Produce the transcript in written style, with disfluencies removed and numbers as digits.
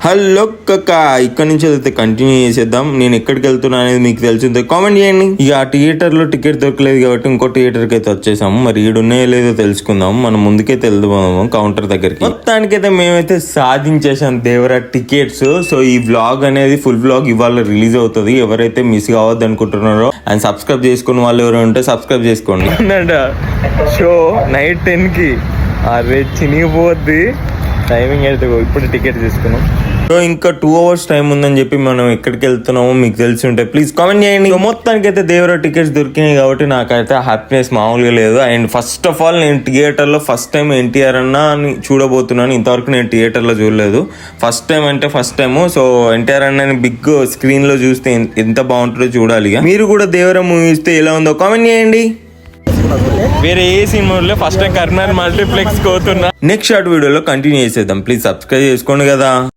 Hello కక్క, ఇక్కడ నుంచి అయితే కంటిన్యూ చేసేద్దాం. నేను ఎక్కడికి వెళ్తున్నా అనేది మీకు తెలిసిందే, కామెంట్ చేయండి. ఇక ఆ థియేటర్ లో టికెట్ దొరకలేదు కాబట్టి ఇంకో థియేటర్ కి అయితే వచ్చేసాము. మరి ఈడున్నాయో లేదో తెలుసుకుందాం. మనం ముందుకైతే వెళ్దాము కౌంటర్ దగ్గరికి. మొత్తానికైతే మేమైతే సాధించేసాం దేవరా టికెట్స్. సో ఈ వ్లాగ్ అనేది ఫుల్ వ్లాగ్ ఇవాళ రిలీజ్ అవుతుంది. ఎవరైతే మిస్ కావద్దు అనుకుంటున్నారో అండ్ సబ్స్క్రైబ్ చేసుకున్న వాళ్ళు ఎవరు ఉంటే సబ్స్క్రైబ్ చేసుకోండి. షో నైట్ 10 కి అరే చినిగిపోద్ది. టైమింగ్ అయితే ఇప్పుడు టికెట్ తీసుకున్నాం. సో ఇంకా 2 hours టైం ఉందని చెప్పి మనం ఎక్కడికి వెళ్తున్నామో మీకు తెలిసి ఉంటే ప్లీజ్ కామెంట్ చేయండి. మొత్తానికి అయితే దేవరా టికెట్స్ దొరికినాయి కాబట్టి నాకైతే హ్యాపీనెస్ మామూలుగా లేదు. అండ్ ఫస్ట్ ఆఫ్ ఆల్ నేను థియేటర్లో ఫస్ట్ టైం ఎన్టీఆర్ అన్న చూడబోతున్నాను. ఇంతవరకు నేను థియేటర్లో చూడలేదు. ఫస్ట్ టైం అంటే ఫస్ట్ టైము. సో ఎన్టీఆర్ అన్నని బిగ్ స్క్రీన్లో చూస్తే ఎంత బాగుంటుందో చూడాలి. మీరు కూడా దేవరా మూవీ చూస్తే ఎలా ఉందో కామెంట్ చేయండి. వేరే ఏ సినిమాలో ఫస్ట్ టైం కర్నూలు మల్టీప్లెక్స్ కోతున్నా. నెక్స్ట్ షార్ట్ వీడియోలో కంటిన్యూ చేసేద్దాం. ప్లీజ్ సబ్స్క్రైబ్ చేసుకోండి కదా.